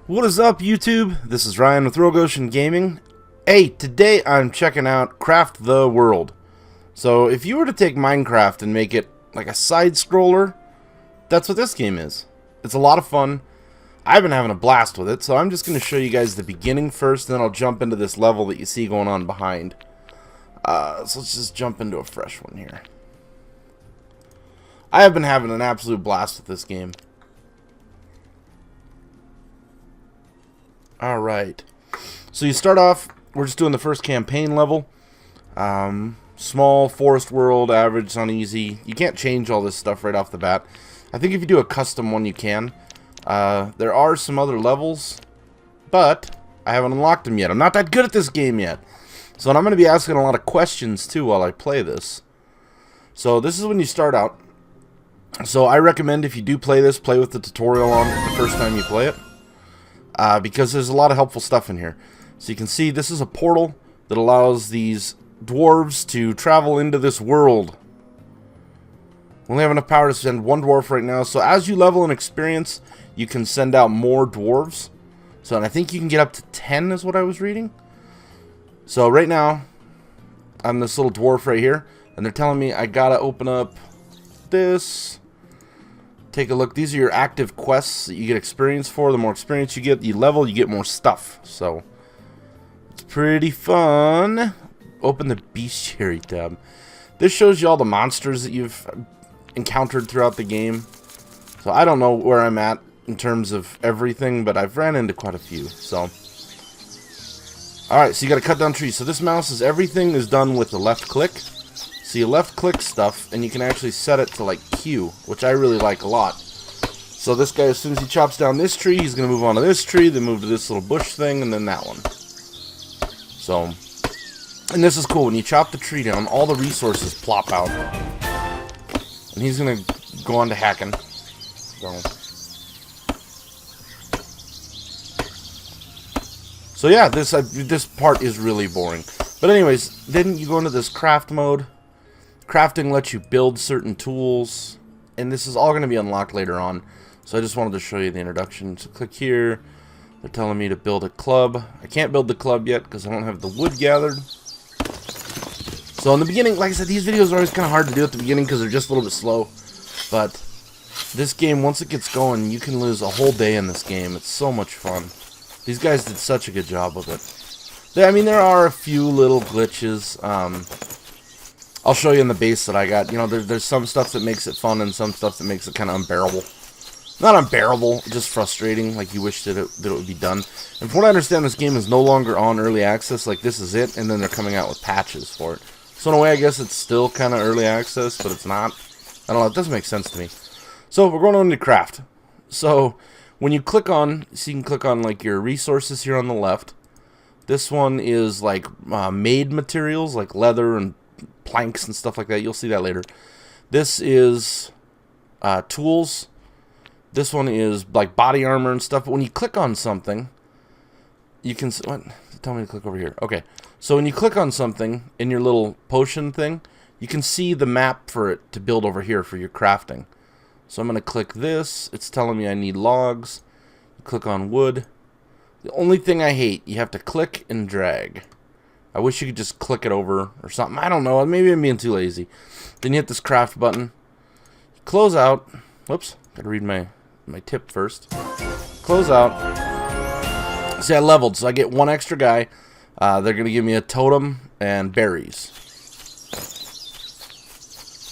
What is up, YouTube? This is Ryan with Rogue Ocean Gaming. Hey, today I'm checking out Craft the World. So if you were to take Minecraft and make it like a side scroller, that's what this game is. It's a lot of fun. I've been having a blast with it, so I'm just going to show you guys the beginning first, and then I'll jump into this level that you see going on behind. So let's just jump into a fresh one here. I have been having an absolute blast with this game. Alright, so you start off, we're just doing the first campaign level. Small, forest world, average on easy. You can't change all this stuff right off the bat. I think if you do a custom one you can. There are some other levels, but I haven't unlocked them yet. I'm not that good at this game yet. So I'm going to be asking a lot of questions too while I play this. So this is when you start out. So I recommend if you do play this, play with the tutorial on the first time you play it. Because there's a lot of helpful stuff in here. So you can see this is a portal that allows these dwarves to travel into this world. We only have enough power to send one dwarf right now. So as you level in experience, you can send out more dwarves. So and I think you can get up to 10 is what I was reading. So right now, I'm this little dwarf right here. And they're telling me I gotta open up this. Take a look. These are your active quests that you get experience for. The more experience you get, you level, you get more stuff. So, it's pretty fun. Open the bestiary tab. This shows you all the monsters that you've encountered throughout the game. So, I don't know where I'm at in terms of everything, but I've ran into quite a few. So, alright, so you gotta cut down trees. So, this mouse is everything is done with the left click. So you left click stuff, and you can actually set it to like Q, which I really like a lot. So this guy, as soon as he chops down this tree, he's going to move on to this tree, then move to this little bush thing, and then that one. So, and this is cool. When you chop the tree down, all the resources plop out. And he's going to go on to hacking. So yeah, this part is really boring. But anyways, then you go into this craft mode. Crafting lets you build certain tools, and this is all going to be unlocked later on. So I just wanted to show you the introduction. So click here. They're telling me to build a club. I can't build the club yet because I don't have the wood gathered. So in the beginning, like I said, these videos are always kind of hard to do at the beginning because they're just a little bit slow. But this game, once it gets going, you can lose a whole day in this game. It's so much fun. These guys did such a good job with it. I mean, there are a few little glitches. I'll show you in the base that I got. You know, there's some stuff that makes it fun and some stuff that makes it kind of unbearable. Not unbearable, just frustrating, like you wish that it would be done. And from what I understand, this game is no longer on early access, like this is it, and then they're coming out with patches for it. So in a way, I guess it's still kind of early access, but it's not. I don't know, it doesn't make sense to me. So we're going on to craft. So when you click on, so you can click on like your resources here on the left. This one is like made materials, like leather and planks and stuff like that. You'll see that later. This is tools. This one is like body armor and stuff. But when you click on something, you can... What? Tell me to click over here. Okay. So when you click on something in your little potion thing, you can see the map for it to build over here for your crafting. So I'm going to click this. It's telling me I need logs. Click on wood. The only thing I hate, you have to click and drag. I wish you could just click it over or something. I don't know. Maybe I'm being too lazy. Then you hit this craft button. Close out. Whoops. Gotta read my tip first. Close out. See, I leveled, so I get one extra guy. They're gonna give me a totem and berries.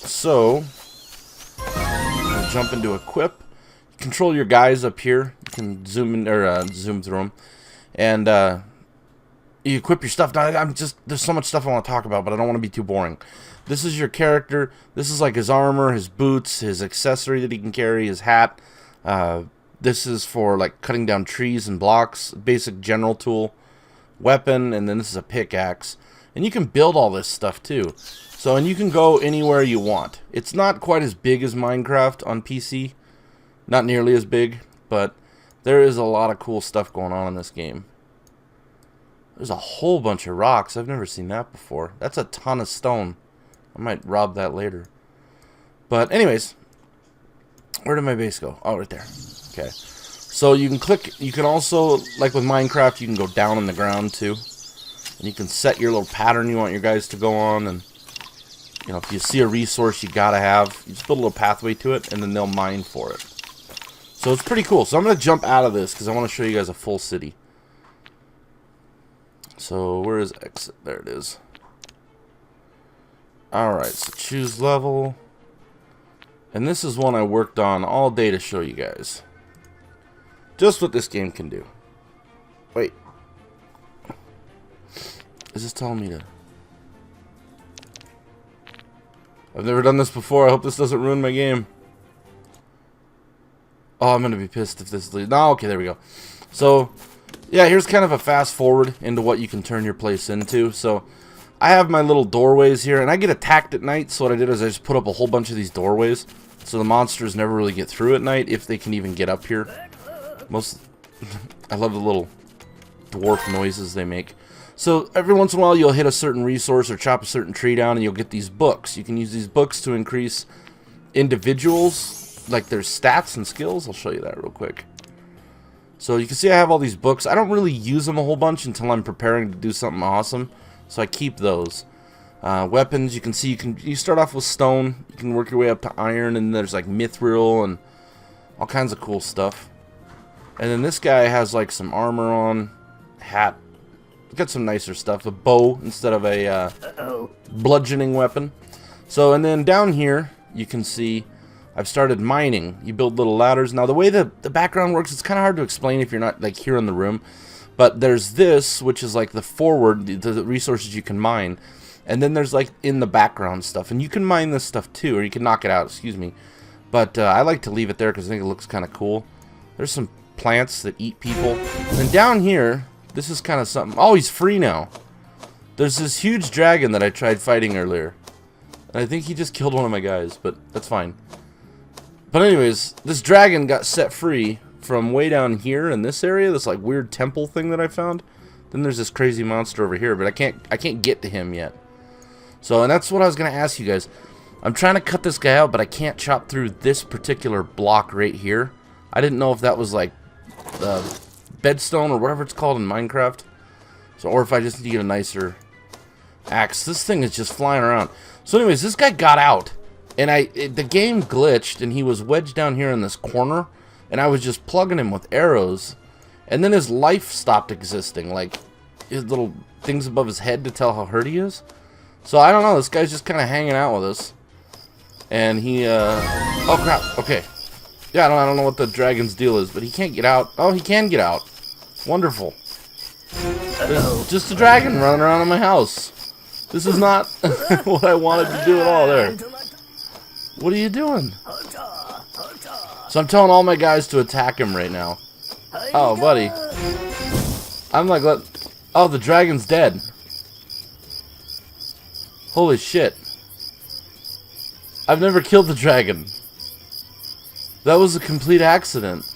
So, I'm gonna jump into equip. Control your guys up here. You can zoom in or zoom through them, and you equip your stuff. Now, there's so much stuff I want to talk about, but I don't want to be too boring. This is your character. This is like his armor, his boots, his accessory that he can carry, his hat. This is for like cutting down trees and blocks. Basic general tool, weapon, and then this is a pickaxe. And you can build all this stuff too. So, and you can go anywhere you want. It's not quite as big as Minecraft on PC. Not nearly as big, but there is a lot of cool stuff going on in this game. There's a whole bunch of rocks. I've never seen that before. That's a ton of stone. I might rob that later. But anyways, where did my base go? Oh, right there. Okay. So you can click, you can also, like with Minecraft, you can go down in the ground too. And you can set your little pattern you want your guys to go on. And, you know, if you see a resource you gotta have, you just build a little pathway to it, and then they'll mine for it. So it's pretty cool. So I'm going to jump out of this because I want to show you guys a full city. So where is exit? There it is. Alright, so choose level. And this is one I worked on all day to show you guys. Just what this game can do. Wait. Is this telling me to... I've never done this before. I hope this doesn't ruin my game. Oh, I'm going to be pissed if this leads... No, okay, there we go. So, yeah, here's kind of a fast forward into what you can turn your place into. So, I have my little doorways here, and I get attacked at night, so what I did is I just put up a whole bunch of these doorways, so the monsters never really get through at night, if they can even get up here. I love the little dwarf noises they make. So, every once in a while, you'll hit a certain resource or chop a certain tree down, and you'll get these books. You can use these books to increase individuals, like their stats and skills. I'll show you that real quick. So you can see I have all these books. I don't really use them a whole bunch until I'm preparing to do something awesome, so I keep those. Weapons, you can see you start off with stone, you can work your way up to iron, and there's like mithril and all kinds of cool stuff. And then this guy has like some armor on, hat. Got some nicer stuff, a bow instead of a bludgeoning weapon. So, and then down here you can see I've started mining. You build little ladders. Now, the way the background works, it's kind of hard to explain if you're not like here in the room. But there's this, which is like the forward, the resources you can mine. And then there's like in the background stuff. And you can mine this stuff too, or you can knock it out, excuse me. But I like to leave it there because I think it looks kind of cool. There's some plants that eat people. And down here, this is kind of something. Oh, he's free now. There's this huge dragon that I tried fighting earlier. And I think he just killed one of my guys, but that's fine. But anyways, this dragon got set free from way down here in this area, this like weird temple thing that I found. Then there's this crazy monster over here, but I can't get to him yet. So, and that's what I was gonna ask you guys. I'm trying to cut this guy out, but I can't chop through this particular block right here. I didn't know if that was like bedstone or whatever it's called in Minecraft. So, or if I just need to get a nicer axe. This thing is just flying around. So anyways, this guy got out. And the game glitched, and he was wedged down here in this corner, and I was just plugging him with arrows, and then his life stopped existing, like his little things above his head to tell how hurt he is. So I don't know, this guy's just kind of hanging out with us, and he, oh crap, okay. Yeah, I don't know what the dragon's deal is, but he can't get out. Oh, he can get out. Wonderful. There's just a dragon running around in my house. This is not what I wanted to do at all there. What are you doing? So I'm telling all my guys to attack him right now. Oh, buddy. I'm like, oh, the dragon's dead. Holy shit. I've never killed the dragon. That was a complete accident.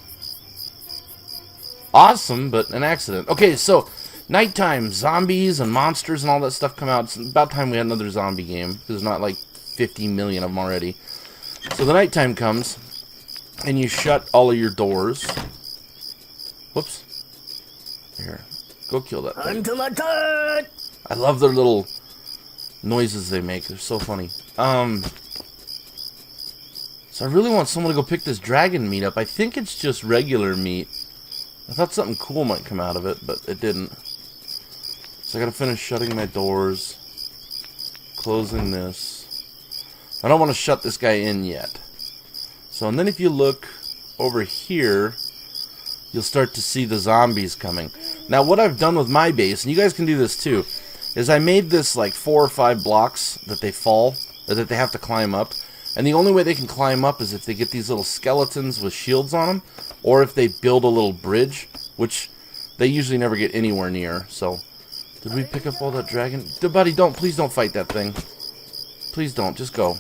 Awesome, but an accident. Okay, so nighttime, zombies and monsters and all that stuff come out. It's about time we had another zombie game. There's not like 50 million of them already. So the nighttime comes, and you shut all of your doors. Whoops. Here, go kill that thing. I love their little noises they make. They're so funny. So I really want someone to go pick this dragon meat up. I think it's just regular meat. I thought something cool might come out of it, but it didn't. So I gotta finish shutting my doors. Closing this. I don't want to shut this guy in yet. So, and then if you look over here, you'll start to see the zombies coming. Now, what I've done with my base, and you guys can do this too, is I made this like 4 or 5 blocks that they fall, or that they have to climb up. And the only way they can climb up is if they get these little skeletons with shields on them, or if they build a little bridge, which they usually never get anywhere near. So, did we pick up all that dragon? Buddy, please don't fight that thing. Please don't, just go.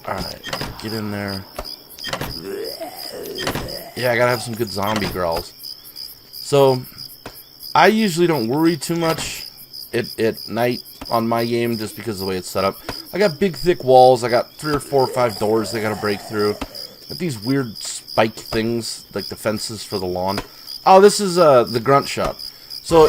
Alright, get in there. Yeah, I gotta have some good zombie growls. So, I usually don't worry too much at night on my game just because of the way it's set up. I got big thick walls, I got 3 or 4 or 5 doors they gotta break through. Got these weird spike things, like the fences for the lawn. Oh, this is the grunt shop. So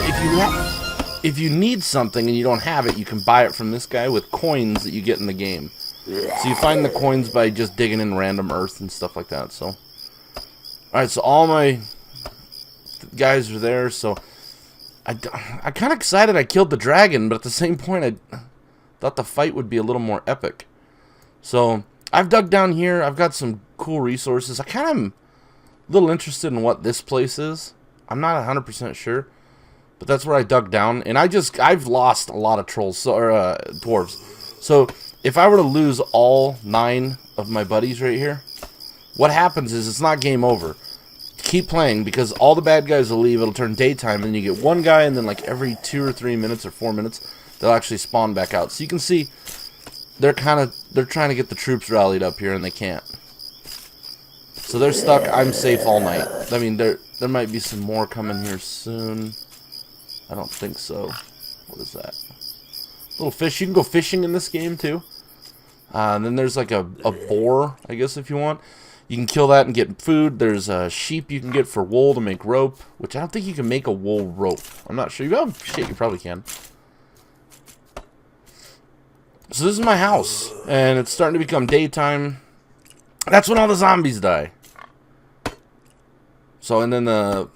if you need something and you don't have it, you can buy it from this guy with coins that you get in the game. So you find the coins by just digging in random earth and stuff like that. So, alright, so all my guys are there. So I'm kind of excited I killed the dragon, but at the same point I thought the fight would be a little more epic. So I've dug down here. I've got some cool resources. I kind of am a little interested in what this place is. I'm not 100% sure, but that's where I dug down. And I've lost a lot of trolls, or dwarves. So if I were to lose all 9 of my buddies right here, what happens is it's not game over. Keep playing, because all the bad guys will leave. It'll turn daytime, and then you get one guy, and then like every 2 or 3 minutes or 4 minutes, they'll actually spawn back out. So you can see they're trying to get the troops rallied up here, and they can't. So they're stuck. I'm safe all night. I mean, there might be some more coming here soon. I don't think so. What is that? Little fish. You can go fishing in this game too. And then there's like a boar, I guess, if you want. You can kill that and get food. There's a sheep you can get for wool to make rope, which I don't think you can make a wool rope. I'm not sure. Oh, shit, you probably can. So this is my house, and it's starting to become daytime. That's when all the zombies die. So, and then the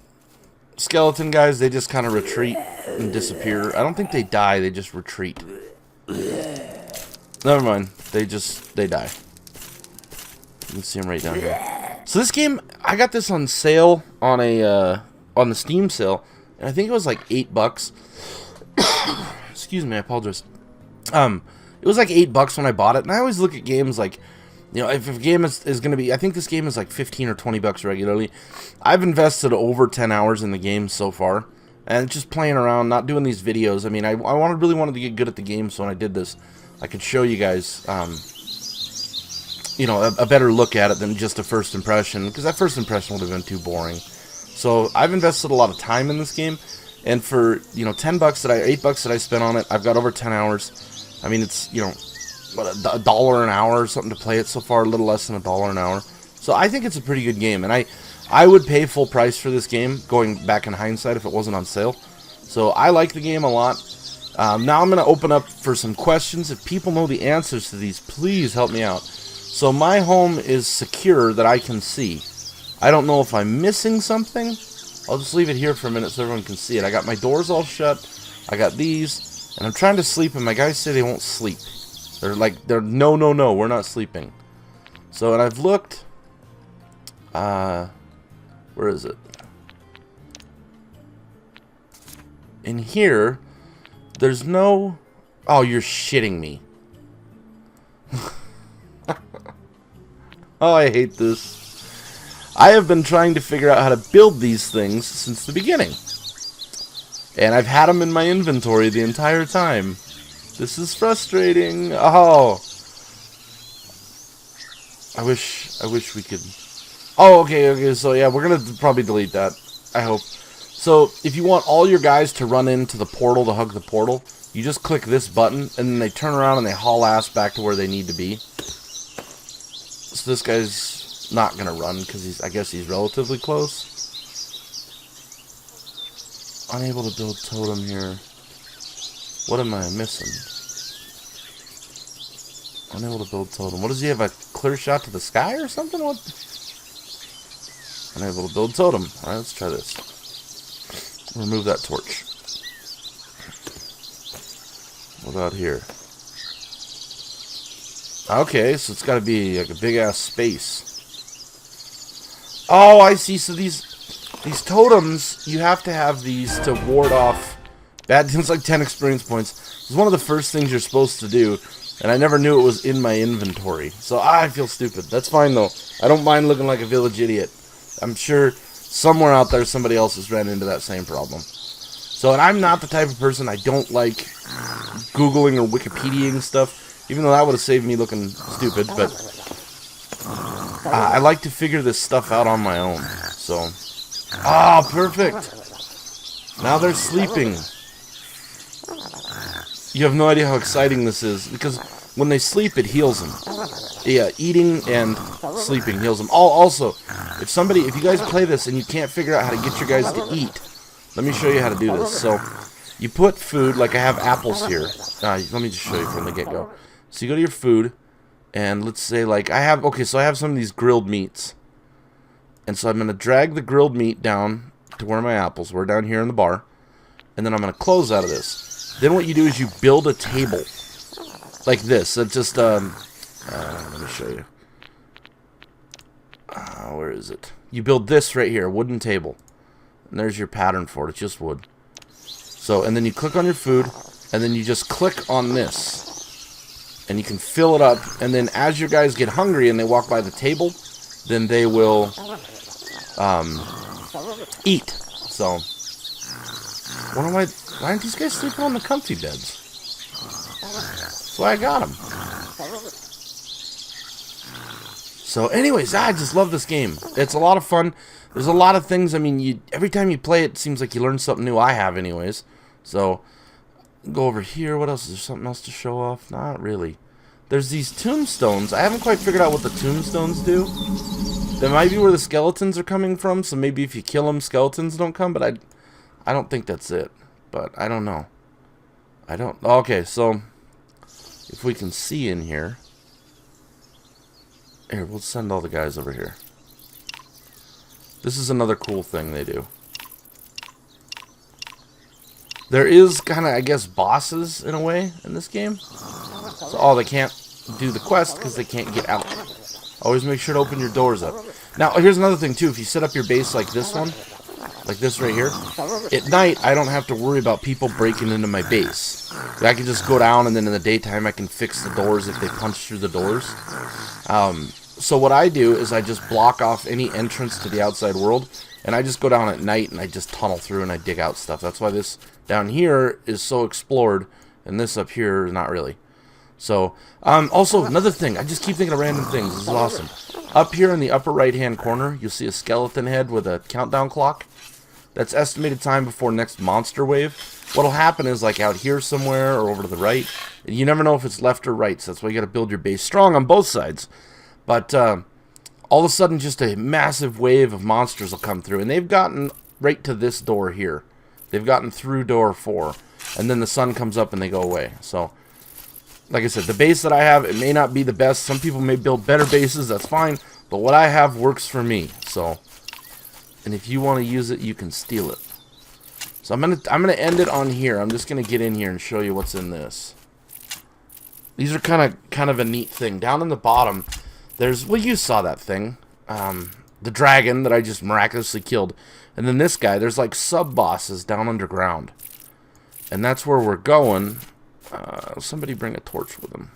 skeleton guys, they just kind of retreat and disappear. I don't think they die, they just retreat. Never mind. They die. You can see them right down here. So this game, I got this on sale on the Steam sale, and I think it was like $8. Excuse me, I apologize. It was like $8 when I bought it, and I always look at games like, you know, if a game is going to be, I think this game is like 15 or 20 bucks regularly. I've invested over 10 hours in the game so far, and just playing around, not doing these videos. I mean, I really wanted to get good at the game, so when I did this, I could show you guys, you know, a better look at it than just a first impression, because that first impression would have been too boring. So I've invested a lot of time in this game, and for, you know, $8 that I spent on it, I've got over 10 hours. I mean, it's, you know, what, $1 an hour or something to play it so far, a little less than $1 an hour. So I think it's a pretty good game, and I would pay full price for this game, going back in hindsight, if it wasn't on sale. So I like the game a lot. Now I'm going to open up for some questions. If people know the answers to these, please help me out. So my home is secure that I can see. I don't know if I'm missing something. I'll just leave it here for a minute so everyone can see it. I got my doors all shut. I got these. And I'm trying to sleep, and my guys say they won't sleep. They're no, we're not sleeping. So, and I've looked. Where is it? In here, there's no... Oh, you're shitting me. Oh, I hate this. I have been trying to figure out how to build these things since the beginning. And I've had them in my inventory the entire time. This is frustrating. Oh. I wish we could... Oh, okay, so yeah, we're gonna probably delete that. I hope. So, if you want all your guys to run into the portal to hug the portal, you just click this button, and then they turn around and they haul ass back to where they need to be. So this guy's not gonna run, because I guess he's relatively close. Unable to build totem here. What am I missing? Unable to build totem. What does he have, a clear shot to the sky or something? What? Unable to build totem. Alright, let's try this. Remove that torch. What about here? Okay, so it's gotta be like a big ass space. Oh, I see. So these totems, you have to have these to ward off bad things, like 10 experience points. It's one of the first things you're supposed to do, and I never knew it was in my inventory. So I feel stupid. That's fine though. I don't mind looking like a village idiot. I'm sure somewhere out there somebody else has ran into that same problem. So, and I'm not the type of person, I don't like Googling or Wikipediaing stuff, even though that would have saved me looking stupid, but I like to figure this stuff out on my own. So, ah, perfect. Now they're sleeping. You have no idea how exciting this is, because when they sleep, it heals them. Yeah, eating and sleeping heals them. Also, if you guys play this and you can't figure out how to get your guys to eat, let me show you how to do this. So, you put food, like I have apples here. Let me just show you from the get-go. So you go to your food, and let's say like I have some of these grilled meats. And so I'm going to drag the grilled meat down to where my apples were, down here in the bar. And then I'm going to close out of this. Then what you do is you build a table. Like this. It just, let me show you. Where is it? You build this right here, a wooden table. And there's your pattern for it. It's just wood. So, and then you click on your food, and then you just click on this. And you can fill it up, and then as your guys get hungry and they walk by the table, then they will eat. So, why aren't these guys sleeping on the comfy beds? That's why I got them. So anyways, I just love this game. It's a lot of fun. There's a lot of things, I mean, every time you play it, it seems like you learn something new. I have anyways. So, go over here. What else? Is there something else to show off? Not really. There's these tombstones. I haven't quite figured out what the tombstones do. That might be where the skeletons are coming from, so maybe if you kill them, skeletons don't come, but I don't think that's it. But I don't know. Okay, so if we can see in here. Here, we'll send all the guys over here. This is another cool thing they do. There is kind of, I guess, bosses in a way in this game. So, they can't do the quest because they can't get out. Always make sure to open your doors up. Now, here's another thing, too. If you set up your base like this one, like this right here, at night, I don't have to worry about people breaking into my base. I can just go down, and then in the daytime, I can fix the doors if they punch through the doors. So what I do is I just block off any entrance to the outside world, and I just go down at night, and I just tunnel through, and I dig out stuff. That's why this down here is so explored, and this up here, not really. So, also, another thing. I just keep thinking of random things. This is awesome. Up here in the upper right-hand corner, you'll see a skeleton head with a countdown clock. That's estimated time before next monster wave. What'll happen is, like, out here somewhere or over to the right, and you never know if it's left or right, so that's why you gotta build your base strong on both sides. But, all of a sudden, just a massive wave of monsters will come through, and they've gotten right to this door here. They've gotten through door 4, and then the sun comes up and they go away. So, like I said, the base that I have, it may not be the best. Some people may build better bases, that's fine. But what I have works for me. So, and if you want to use it, you can steal it. So I'm gonna end it on here. I'm just gonna get in here and show you what's in this. These are kind of a neat thing. Down in the bottom, there's, well, you saw that thing, the dragon that I just miraculously killed, and then this guy. There's like sub bosses down underground, and that's where we're going. Somebody bring a torch with them.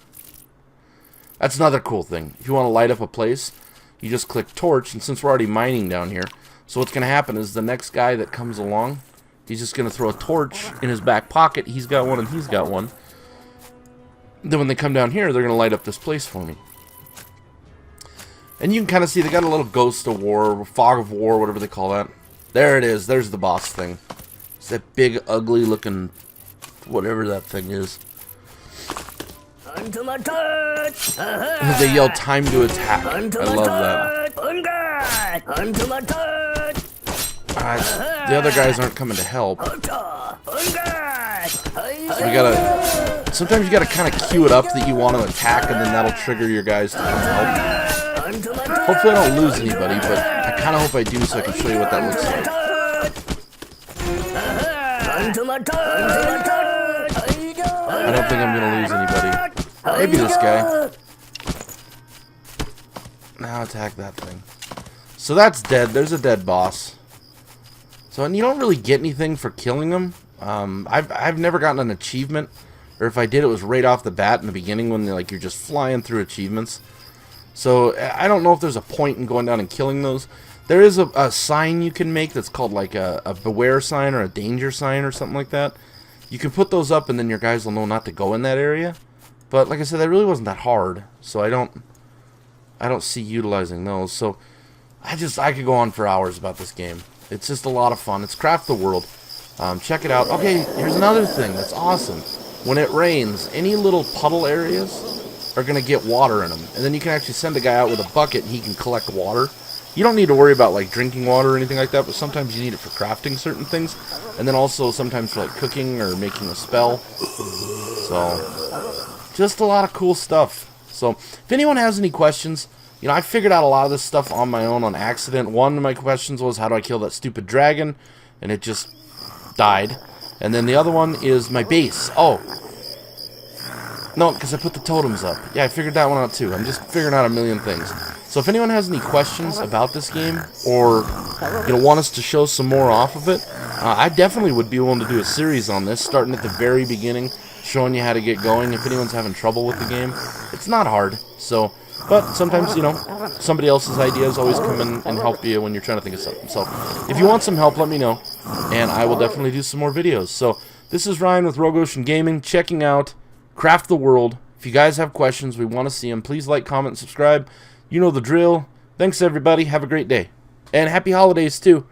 That's another cool thing. If you want to light up a place, you just click torch, and since we're already mining down here, so what's going to happen is the next guy that comes along, he's just going to throw a torch in his back pocket. He's got one and he's got one. Then when they come down here, they're going to light up this place for me. And you can kind of see they got a little ghost of war, fog of war, whatever they call that. There it is. There's the boss thing. It's that big, ugly looking, whatever that thing is. They yell time to attack. I love that. The other guys aren't coming to help. So we gotta, sometimes you gotta kind of cue it up that you want to attack, and then that'll trigger your guys to come help. Hopefully I don't lose anybody, but I kind of hope I do, so I can show you what that looks like. I don't think I'm gonna lose anybody. Maybe this guy. Now attack that thing. So that's dead. There's a dead boss. So, and you don't really get anything for killing them. I've never gotten an achievement, or if I did, it was right off the bat in the beginning when you're just flying through achievements. So I don't know if there's a point in going down and killing those. There is a sign you can make that's called like a beware sign or a danger sign or something like that. You can put those up, and then your guys will know not to go in that area. But like I said, that really wasn't that hard, so I don't see utilizing those. So I could go on for hours about this game. It's just a lot of fun. It's Craft the World. Check it out. Okay, here's another thing that's awesome. When it rains, any little puddle areas, are going to get water in them. And then you can actually send a guy out with a bucket and he can collect water. You don't need to worry about like drinking water or anything like that, but sometimes you need it for crafting certain things. And then also sometimes for like cooking or making a spell. So, just a lot of cool stuff. So, if anyone has any questions, you know, I figured out a lot of this stuff on my own on accident. One of my questions was, how do I kill that stupid dragon? And it just died. And then the other one is my base. Oh. No, because I put the totems up. Yeah, I figured that one out too. I'm just figuring out a million things. So if anyone has any questions about this game, or you know, want us to show some more off of it, I definitely would be willing to do a series on this, starting at the very beginning, showing you how to get going. If anyone's having trouble with the game, it's not hard. So, but sometimes, you know, somebody else's ideas always come in and help you when you're trying to think of something. So if you want some help, let me know, and I will definitely do some more videos. So this is Ryan with Rogue Ocean Gaming, checking out Craft the World. If you guys have questions, we want to see them, please like, comment, and subscribe. You know the drill. Thanks, everybody. Have a great day. And happy holidays, too.